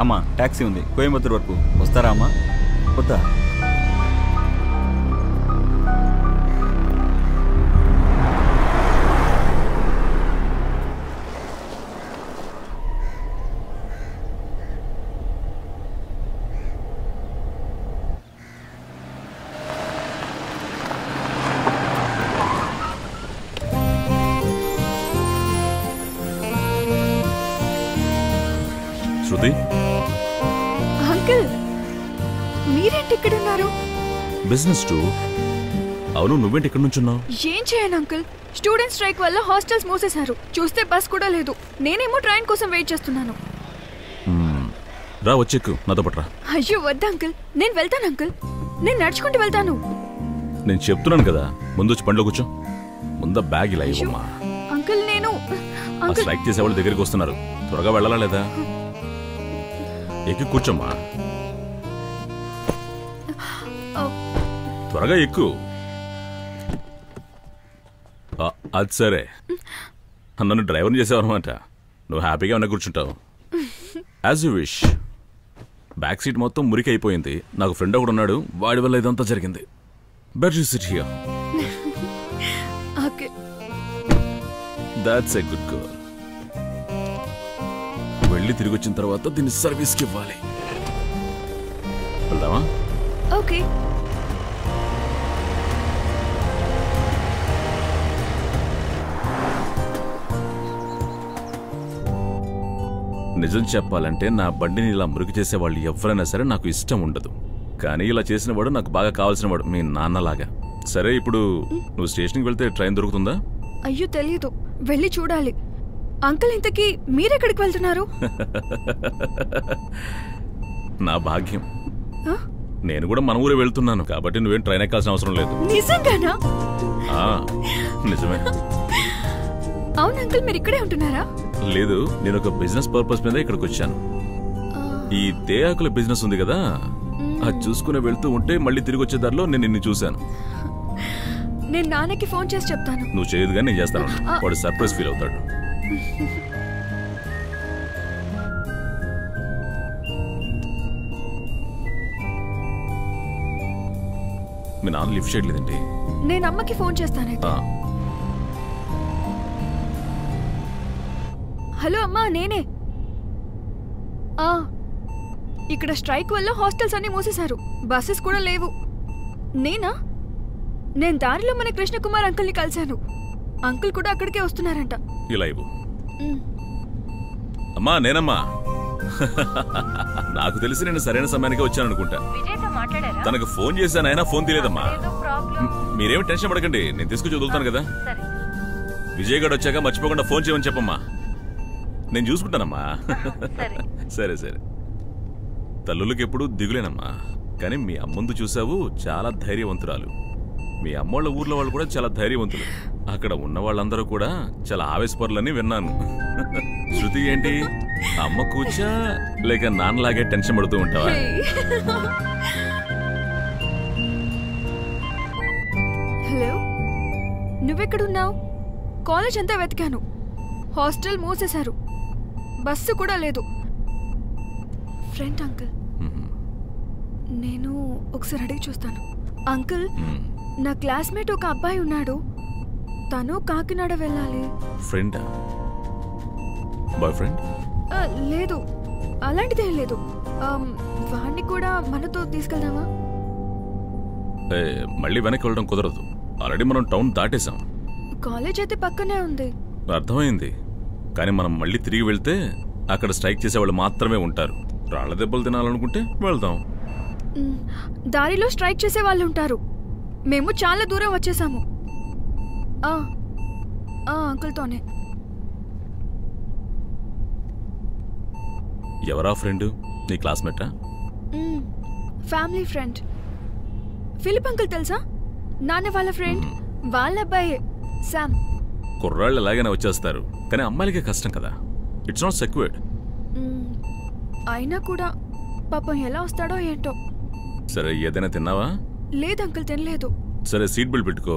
అమ్మా ట్యాక్సీ ఉంది కోయంబత్తూరు వరకు వస్తారా అమ్మా? వద్దా? అంకుల్ మీరేంటి ఇక్కడ ఉన్నారు? Business two. అవును, నువ్వేంటి ఇక్కడ నుంచున్నావు? ఏం చేయను అంకుల్, స్టూడెంట్ స్ట్రైక్ వల్ల హాస్టల్స్ మూసేశారు. చూస్తే బస్ కూడా లేదు. నేనేమో ట్రైన్ కోసం వెయిట్ చేస్తున్నాను. రా వచ్చెక్కు, నాతో పట్రా. అయ్యో వద్దు అంకుల్, నేను వెళ్తాను అంకుల్, నేను నడుచుకుంటూ వెళ్తాను. నేను చెప్తున్నాను కదా, ముందు వచ్చి బండిలో కూర్చో. ముందు బ్యాగ్ ఇలా ఇవ్వమ్మా. అంకుల్ నేను స్ట్రైక్ చేసేవాళ్ళు దగ్గరికి వస్తున్నారు, త్వరగా వెళ్ళాలా లేదా? ఎక్కి కూర్చోమ్మా, త్వరగా ఎక్కు. అది సరే, నన్ను డ్రైవర్ని చేసావన్నమాట. నువ్వు హ్యాపీగా ఉన్నా కూర్చుంటావు. As you wish. Back seat మొత్తం మురికి అయిపోయింది. నాకు ఫ్రెండ్ ఒకడు ఉన్నాడు, వాడి వల్ల ఇదంతా జరిగింది. Better you SIT here. Okay, that's a good girl. వెళ్ళి తిరిగి వచ్చిన తర్వాత దీన్ని సర్వీస్కి ఇవ్వాలి. వెళ్దామా? ఓకే. నిజం చెప్పాలంటే నా బండిని ఇలా మురికి చేసేవాళ్ళు ఎవరైనా సరే నాకు ఇష్టం ఉండదు. కానీ ఇలా చేసిన వాడు నాకు బాగా కావాల్సిన వాడు, మీ నాన్నలాగా. సరే, ఇప్పుడు నువ్వు స్టేషన్కి వెళ్తే ట్రైన్ దొరుకుతుందా? అయ్యో తెలియదు, వెళ్ళి చూడాలి. అంకుల్ ఇంతకీ మీరెక్కడికి వెళ్తున్నారు? నా భాగ్యం, నేను కూడా మన ఊరే వెళ్తున్నాను. కాబట్టి నువ్వేం ట్రైన్ ఎక్కాల్సిన అవసరం లేదు. నిజంగానా? నిజమే. అవును అంకుల్, మీరు ఇక్కడే ఉంటున్నారా? లేదు, నేను ఒక బిజినెస్ పర్పస్ మీద ఇక్కడికి వచ్చాను. ఈ తేయాకుల బిజినెస్ ఉంది కదా, అది చూసుకుని వెళ్తూ ఉంటే మళ్ళీ తిరిగి వచ్చే దారిలో నేను నిన్ను చూశాను. నేను నాన్నకి ఫోన్ చేసి చెప్తాను. నువ్వు చేయదు కానీ నేను చేస్తాను. వాడు సర్ప్రైజ్ ఫీల్ అవుతాడు. మీ నాన్న లిఫ్ట్ చేయట్లేదండి. నేను అమ్మకి ఫోన్ చేస్తాను. హలో అమ్మా, నేనే. ఇక్కడ స్ట్రైక్ వల్ల హాస్టల్స్ అన్ని మూసేశారు, బస్సెస్ కూడా లేవు. నేనా? నేను దారిలో మన కృష్ణకుమార్ అంకుల్ని కలిశాను. అంకుల్ కూడా అక్కడికే వస్తున్నారంట. ఇలా ఇవ్వు. అమ్మా, నేనమ్మా. నాకు తెలిసి నేను సరైన సమయానికి వచ్చాను అనుకుంటా. తనకు ఫోన్ చేశాను, అయినా ఫోన్ తీయలేదమ్మా. మీరేమి టెన్షన్ పడకండి, నేను తీసుకొచ్చి వదులుతాను కదా. విజయ్ గడ్ వచ్చాక మర్చిపోకుండా ఫోన్ చేయమని చెప్పమ్మా, నేను చూసుకుంటానమ్మా. సరే సరే. తల్లులకి ఎప్పుడు దిగులేనమ్మా, కానీ మీ అమ్మందు చూసావు, చాలా ధైర్యవంతురాలు. మీ అమ్మోళ్ళ ఊర్లో వాళ్ళు కూడా చాలా ధైర్యవంతులు. అక్కడ ఉన్న వాళ్ళందరూ కూడా చాలా ఆవేశపరులని విన్నాను. శృతి ఏంటి, అమ్మ కూర్చా లేక నాన్నలాగే టెన్షన్ పడుతూ ఉంటావా? హలో, నువ్వెక్కడున్నావు? కాలేజ్ అంతా వెతికాను, హాస్టల్ మూసేశారు, బస్సు కూడా లేదు. ఫ్రెండ్ అంకుల్, నేను ఒకసారి అడిగి చూస్తాను. అంకుల్, నా క్లాస్మేట్ ఒక అబ్బాయి ఉన్నాడు, తను కాకినాడ వెళ్ళాలి. ఫ్రెండ్? Boy friend? లేదు, అలాంటిదేం లేదు. వాడిని కూడా మనతో తీసుకెళ్దామా? మళ్ళీ వెనక్కి వెళ్ళడం కుదరదు, ఆల్రెడీ మనం టౌన్ దాటేశాం. కాలేజ్ అయితే పక్కనే ఉంది. అర్థమైంది, కానీ మనం మళ్ళీ తిరిగి వెళ్తే అక్కడ స్ట్రైక్ చేసేవాళ్ళు మాత్రమే ఉంటారు. రాళ్ల దెబ్బలు తినాలనుకుంటే వెళ్దాం. దారిలో స్ట్రైక్ చేసే వాళ్ళు ఉంటారు. మేము చాలా దూరం వచ్చేసాము. అంకుల్తోనే. ఎవరా ఫ్రెండ్? నీ క్లాస్మేటా? Family friend. ఫిలిప్ అంకుల్ తెలుసా? నాన్న వాళ్ళ ఫ్రెండ్, వాళ్ళ అబ్బాయి శామ్. కుర్రాళ్ళు ఎలాగైనా వచ్చేస్తారు, కానీ అమ్మాయిలకే కష్టం కదా. It's not secured. అయినా కూడా పాపం ఎలా వస్తాడో ఏంటో. సరే, ఏదైనా తిన్నావా? లేదు అంకుల్, తినలేదు. సరే, సీట్ బెల్ట్ పెట్టుకో.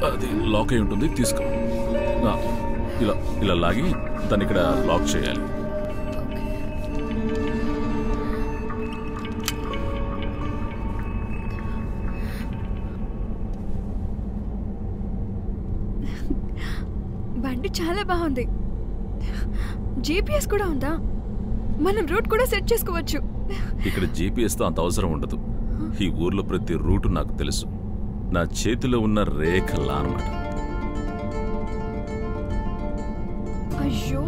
అది లాక్ అయి ఉంటుంది, తీసుకో. ఇలా ఇలా లాగి దాన్ని ఇక్కడ లాక్ చేయాలి. బండి చాలా బాగుంది. జీపీఎస్ కూడా ఉందా? మనం రూట్ కూడా సెట్ చేసుకోవచ్చు. ఇక్కడ జీపీఎస్ తో అంత అవసరం ఉండదు. ఈ ఊర్లో ప్రతి రూటు నాకు తెలుసు. నా చేతిలో ఉన్న రేఖలా అన్నమాట. అయ్యో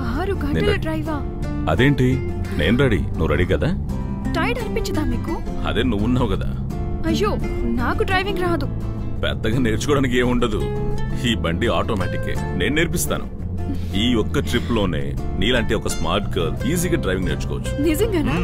6 గంటల డ్రైవా? అదేంటి, నేను రెడీ, నువ్వు రెడీ కదా? టైర్డ్ అనిపించదా మీకు? అదే నువ్వున్నావు కదా. అయ్యో నాకు డ్రైవింగ్ రాదు. పెద్దగా నేర్చుకోవడానికి ఏముండదు. ఈ బండి ఆటోమేటికే, నేను నేర్పిస్తాను. ఈ ఒక్క ట్రిప్ లోనే నీలాంటి ఒక స్మార్ట్ గర్ల్ ఈజీగా డ్రైవింగ్ నేర్చుకోవచ్చు. నిజంగానా?